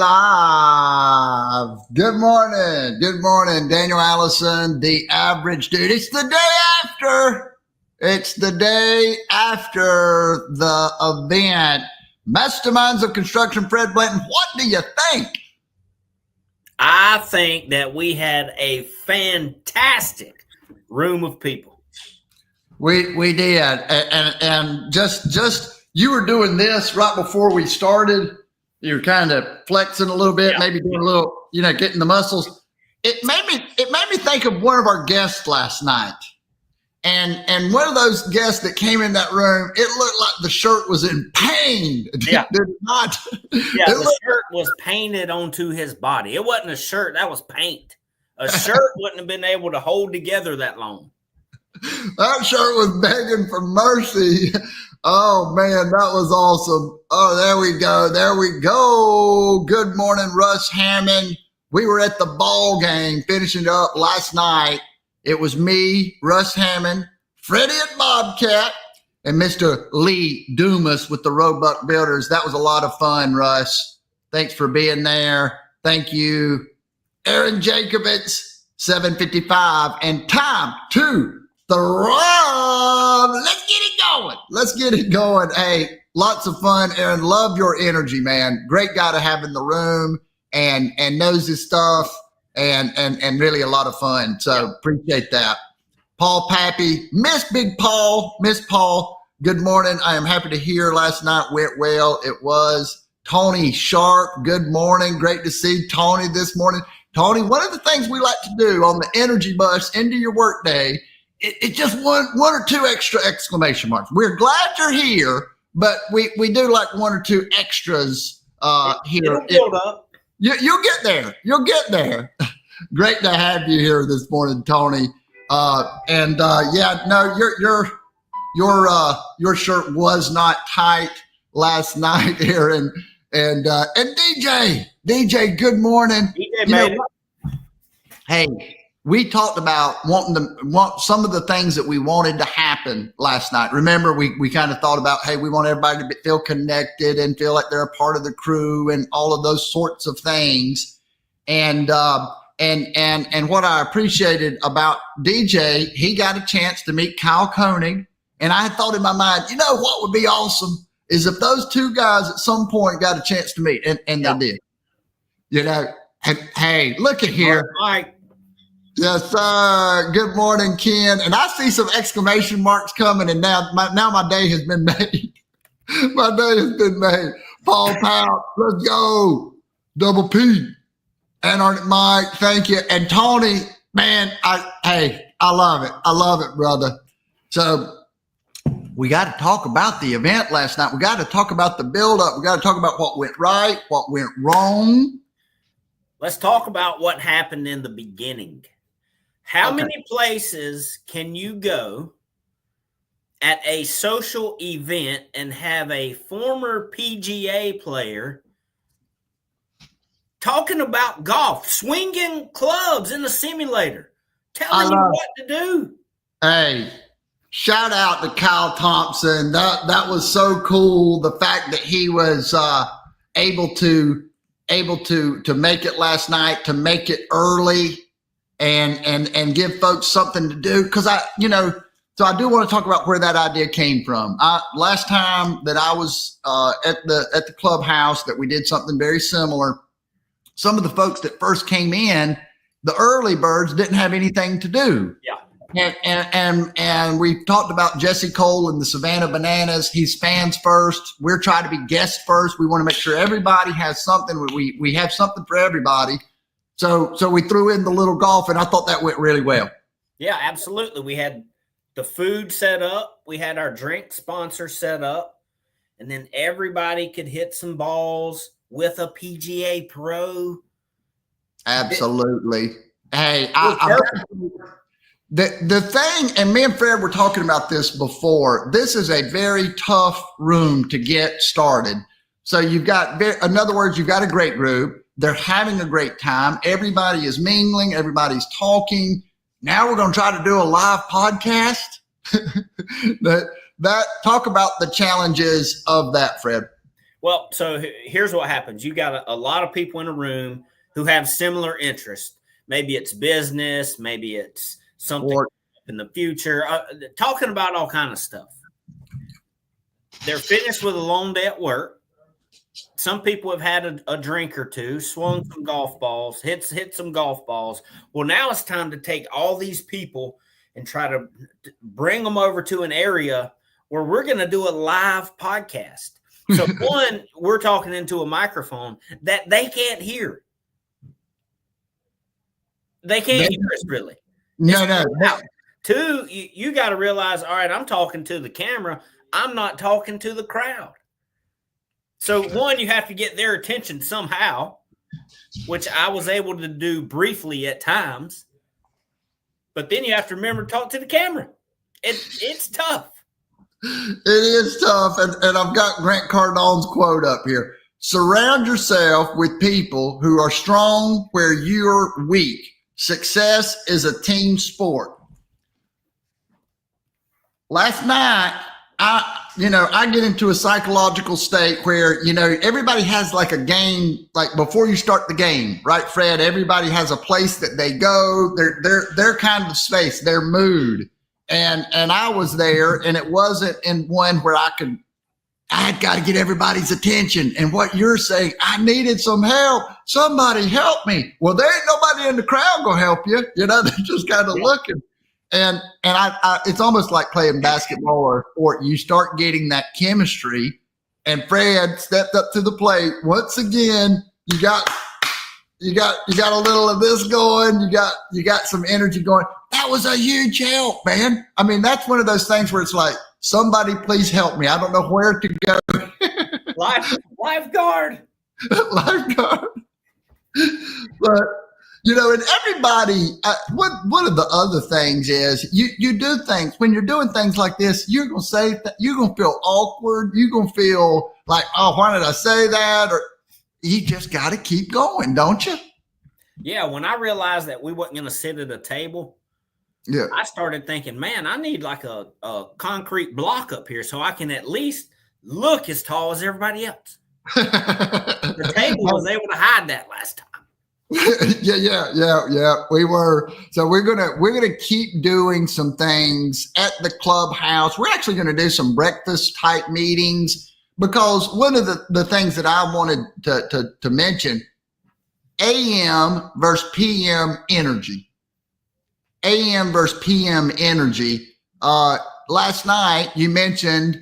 live. Good morning. Good morning, Daniel Allison, the average dude. It's the day after. It's the day after the event. Masterminds of Construction, Fred Blanton. What do you think? I think that we had a fantastic room of people. We did. And just you were doing this right before we started. You were kind of flexing a little bit, maybe doing a little, getting the muscles. It made me think of one of our guests last night. And one of those guests that came in that room, it looked like the shirt was in pain. Yeah. Did it not? The shirt was painted onto his body. It wasn't a shirt, that was paint. A shirt wouldn't have been able to hold together that long. That shirt was begging for mercy. Oh, man, that was awesome. Oh, there we go. There we go. Good morning, Russ Hammond. We were at the ball game finishing up last night. It was me, Russ Hammond, Freddie at Bobcat, and Mr. Lee Dumas with the Roebuck Builders. That was a lot of fun, Russ. Thanks for being there. Thank you. Aaron Jacobitz, 7:55, and time to thrive. Let's get it going. Let's get it going. Hey, lots of fun. Aaron, love your energy, man. Great guy to have in the room and knows his stuff and really a lot of fun. So appreciate that. Paul Pappy, Miss Paul, good morning. I am happy to hear last night went well. It was. Tony Sharp, good morning. Great to see Tony this morning. Tony, one of the things we like to do on the energy bus into your workday, it's just one or two extra exclamation marks. We're glad you're here, but we do like one or two extras here. It'll build up. You'll get there. You'll get there. Great to have you here this morning, Tony. Your shirt was not tight last night here, and DJ, good morning. DJ made it. Hey, we talked about want some of the things that we wanted to happen last night. Remember, we kind of thought about, hey, we want everybody to feel connected and feel like they're a part of the crew and all of those sorts of things. And what I appreciated about DJ, he got a chance to meet Kyle Koenig. And I had thought in my mind, what would be awesome is if those two guys at some point got a chance to meet, and they did. Hey, look at here. Mike. Yes, sir. Good morning, Ken. And I see some exclamation marks coming, and now my day has been made. My day has been made. Paul Powell, let's go. Double P. Antarctic Mike, thank you. And Tony, man, I love it. I love it, brother. So we got to talk about the event last night. We got to talk about the build-up. We got to talk about what went right, what went wrong. Let's talk about what happened in the beginning. How many places can you go at a social event and have a former PGA player talking about golf, swinging clubs in the simulator, telling you what to do? Hey, shout out to Kyle Thompson. That was so cool. The fact that he was able to make it last night, to make it early and give folks something to do. Cause so I do want to talk about where that idea came from. Last time that I was at the clubhouse that we did something very similar, some of the folks that first came in, the early birds didn't have anything to do. Yeah. And we talked about Jesse Cole and the Savannah Bananas. He's fans first. We're trying to be guests first. We want to make sure everybody has something. We have something for everybody. So we threw in the little golf, and I thought that went really well. Yeah, absolutely. We had the food set up. We had our drink sponsor set up. And then everybody could hit some balls with a PGA Pro. Absolutely. Hey, the thing, and me and Fred were talking about this before, this is a very tough room to get started. So you've got, in other words, you've got a great group. They're having a great time. Everybody is mingling. Everybody's talking. Now we're going to try to do a live podcast. Talk about the challenges of that, Fred. Well, so here's what happens. You got a lot of people in a room who have similar interests. Maybe it's business, maybe it's something in the future, talking about all kind of stuff. They're finished with a long day at work. Some people have had a drink or two, swung some golf balls, hit some golf balls. Well, now it's time to take all these people and try to bring them over to an area where we're going to do a live podcast. So one, we're talking into a microphone that they can't hear. They can't hear us really. No. Two, you got to realize, all right, I'm talking to the camera. I'm not talking to the crowd. So one, you have to get their attention somehow, which I was able to do briefly at times. But then you have to remember to talk to the camera. It's tough. It is tough. And I've got Grant Cardone's quote up here. Surround yourself with people who are strong where you're weak. Success is a team sport. Last night, I get into a psychological state where, everybody has like a game, like before you start the game, right, Fred? Everybody has a place that they go, their kind of space, their mood. And I was there, and it wasn't in one where I had got to get everybody's attention. And what you're saying, I needed some help. Somebody help me. Well, there ain't nobody in the crowd gonna help you. They're just kind of looking. And I it's almost like playing basketball or sport. You start getting that chemistry, and Fred stepped up to the plate once again. You got a little of this going. You got some energy going. That was a huge help, man. I mean, that's one of those things where it's like, somebody please help me. I don't know where to go. Lifeguard. Lifeguard. But and everybody, one of the other things is you do things when you're doing things like this, you're going to say that you're going to feel awkward. You're going to feel like, oh, why did I say that? Or you just got to keep going, don't you? Yeah. When I realized that we wasn't going to sit at a table, I started thinking, man, I need like a concrete block up here so I can at least look as tall as everybody else. The table was able to hide that last time. Yeah. We were. So we're gonna keep doing some things at the clubhouse. We're actually gonna do some breakfast type meetings, because one of the things that I wanted to mention, AM versus PM energy. AM versus PM energy. Last night you mentioned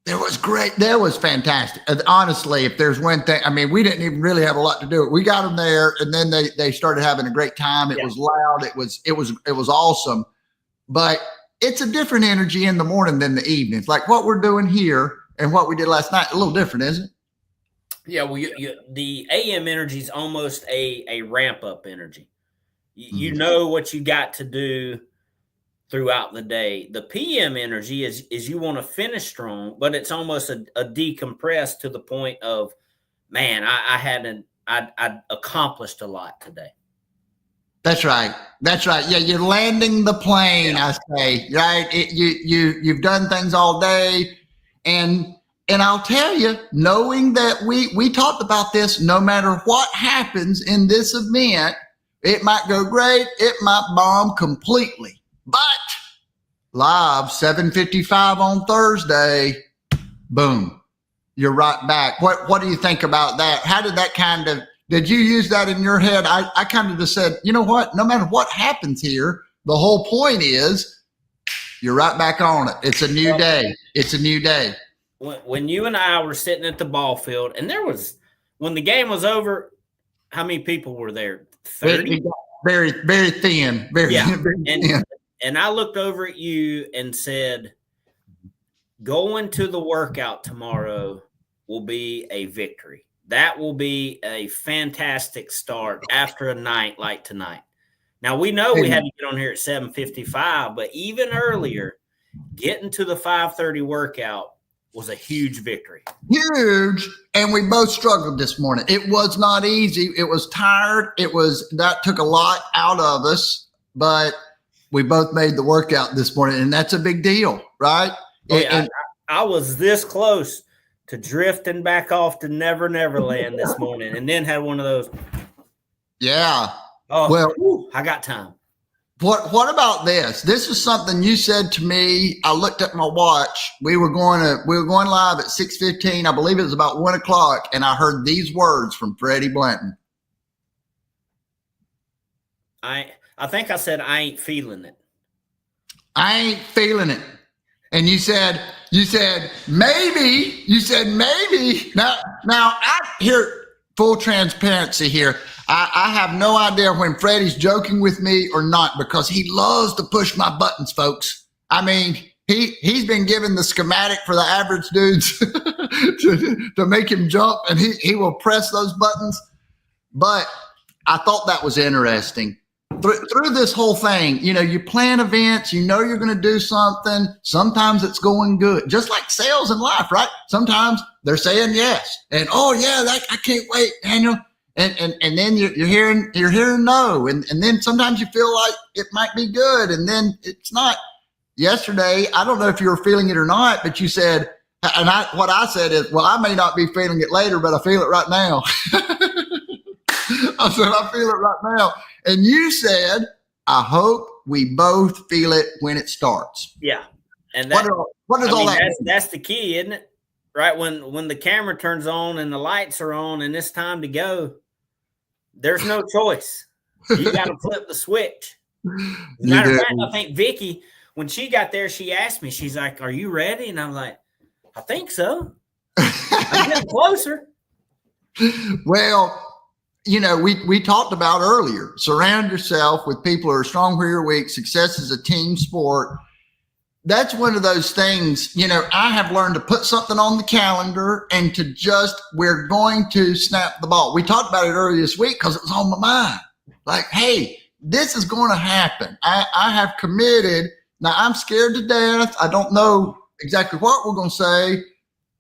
there was great. That was fantastic. Honestly, if there's one thing, I mean, we didn't even really have a lot to do. We got them there, and then they started having a great time. It was loud. It was awesome. But it's a different energy in the morning than the evening. It's like what we're doing here and what we did last night. A little different, isn't it? Yeah. Well, the AM energy is almost a ramp up energy. You know what you got to do throughout the day. The PM energy is you want to finish strong, but it's almost a decompress to the point of, man, I accomplished a lot today. That's right. Yeah, you're landing the plane. I say, right? You've done things all day, and I'll tell you, knowing that we talked about this, no matter what happens in this event, it might go great, it might bomb completely. But live 7:55 on Thursday, boom, you're right back. What do you think about that? How did that did you use that in your head? I kind of just said, you know what? No matter what happens here, the whole point is you're right back on it. It's a new day. It's a new day. When you and I were sitting at the ball field, and when the game was over, how many people were there? 30? Very, very thin. Very thin. And I looked over at you and said, going to the workout tomorrow will be a victory. That will be a fantastic start after a night like tonight. Now, we know we had to get on here at 7:55, but even earlier, getting to the 5:30 workout was a huge victory. Huge. And we both struggled this morning. It was not easy. It was tired. That took a lot out of us, but we both made the workout this morning, and that's a big deal, right? I was this close to drifting back off to Never Land this morning, and then had one of those. Yeah. Oh, well, I got time. What about this? This is something you said to me. I looked at my watch. We were going live at 6:15. I believe it was about 1 o'clock, and I heard these words from Freddie Blanton. I think I said I ain't feeling it. I ain't feeling it. And you said maybe. You said maybe. Now I hear full transparency here. I have no idea when Freddie's joking with me or not, because he loves to push my buttons, folks. I mean, he's been given the schematic for the average dudes to make him jump, and he will press those buttons. But I thought that was interesting. Through this whole thing, you plan events, you're going to do something. Sometimes it's going good, just like sales in life, right? Sometimes they're saying yes, and oh yeah, I can't wait, Daniel. And then you're hearing no, and then sometimes you feel like it might be good, and then it's not. Yesterday, I don't know if you were feeling it or not, but you said, and what I said is, well, I may not be feeling it later, but I feel it right now. I said, I feel it right now. And you said, I hope we both feel it when it starts. Yeah. And what is all that? That's the key, isn't it? Right. When the camera turns on and the lights are on and it's time to go, there's no choice. You got to flip the switch. Matter of fact, I think Vicky, when she got there, she asked me, she's like, are you ready? And I'm like, I think so. I'm getting closer. Well, we talked about earlier, surround yourself with people who are strong where you're weak. Success is a team sport. That's one of those things, I have learned to put something on the calendar and to we're going to snap the ball. We talked about it earlier this week because it was on my mind. Like, hey, this is going to happen. I have committed. Now I'm scared to death. I don't know exactly what we're going to say.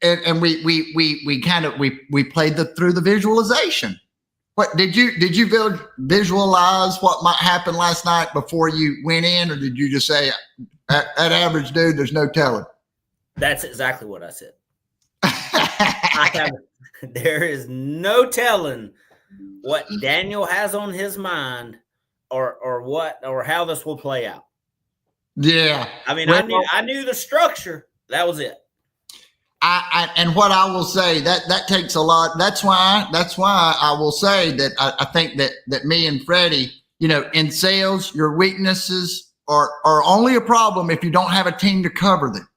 And we played through the visualization. What did you visualize what might happen last night before you went in, or did you just say, "That average dude, there's no telling"? That's exactly what I said. There is no telling what Daniel has on his mind, or how this will play out. Yeah, I mean, I knew the structure. That was it. And what I will say that takes a lot. That's why I will say that I think that me and Freddie, in sales, your weaknesses are only a problem if you don't have a team to cover them.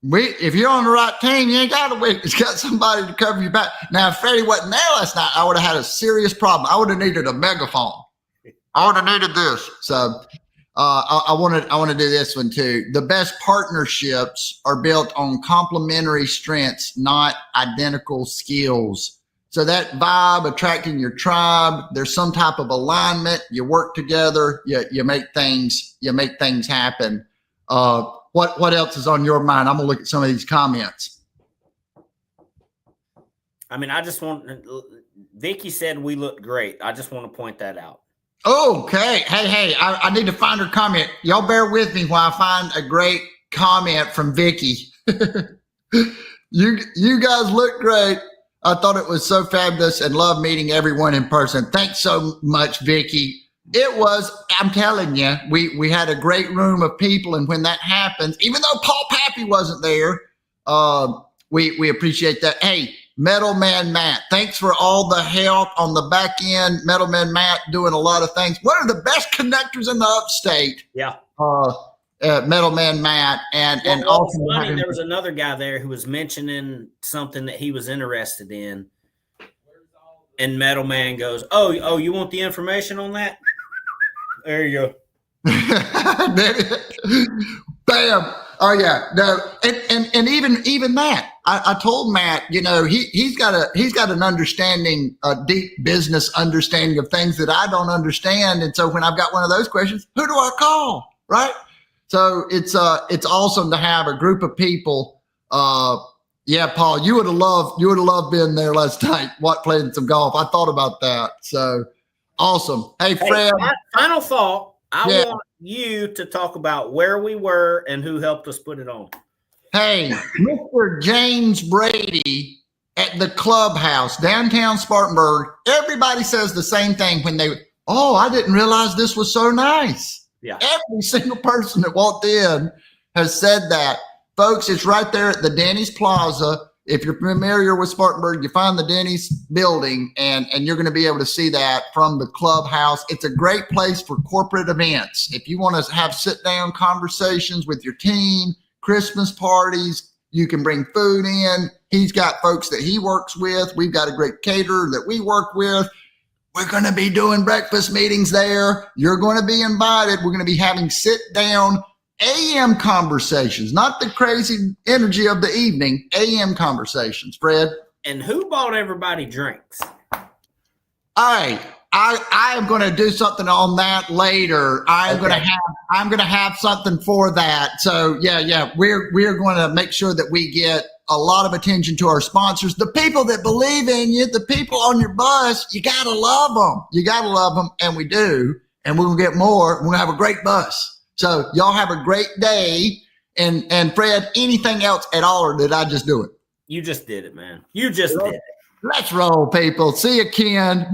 If you're on the right team, you ain't got a weakness. You got somebody to cover your back. Now, if Freddie wasn't there last night, I would have had a serious problem. I would have needed a megaphone. I would have needed this. So. I want to do this one too. The best partnerships are built on complementary strengths, not identical skills. So that vibe, attracting your tribe, there's some type of alignment. You work together. You make things happen. What else is on your mind? I'm gonna look at some of these comments. I mean, Vicky said we looked great. I just want to point that out. Okay. Hey, I need to find her comment. Y'all bear with me while I find a great comment from Vicky. You guys look great. I thought it was so fabulous and love meeting everyone in person. Thanks so much, Vicky. I'm telling you, we had a great room of people. And when that happens, even though Paul Pappy wasn't there, we appreciate that. Hey, Metal Man Matt, thanks for all the help on the back end. Metal Man Matt doing a lot of things. One of the best connectors in the upstate. Yeah. Metal Man Matt. And also funny, there was another guy there who was mentioning something that he was interested in. And Metal Man goes, Oh, you want the information on that? There you go. Bam. Oh yeah. No. And even that, I told Matt, he's got an understanding, a deep business understanding of things that I don't understand. And so when I've got one of those questions, who do I call? Right. So it's awesome to have a group of people. Yeah, Paul, you would have loved being there last night, playing some golf. I thought about that. So awesome. Hey, Fred. Final thought. I want you to talk about where we were and who helped us put it on. Hey, Mr. James Brady at the clubhouse, downtown Spartanburg, everybody says the same thing when I didn't realize this was so nice. Yeah. Every single person that walked in has said that. Folks, it's right there at the Denny's Plaza. If you're familiar with Spartanburg, you find the Denny's building, and you're going to be able to see that from the clubhouse. It's a great place for corporate events. If you want to have sit-down conversations with your team, Christmas parties, you can bring food in. He's got folks that he works with. We've got a great caterer that we work with. We're going to be doing breakfast meetings there. You're going to be invited. We're going to be having sit-down AM conversations, not the crazy energy of the evening, AM conversations, Fred. And who bought everybody drinks? All right. I am going to do something on that later. I'm going to have something for that. So yeah. We're going to make sure that we get a lot of attention to our sponsors, the people that believe in you, the people on your bus. You got to love them. You got to love them. And we do. And we're going to get more. We're going to have a great bus. So y'all have a great day. And Fred, anything else at all, or did I just do it? You just did it, man. You just did it. Let's roll, people. See you, Ken.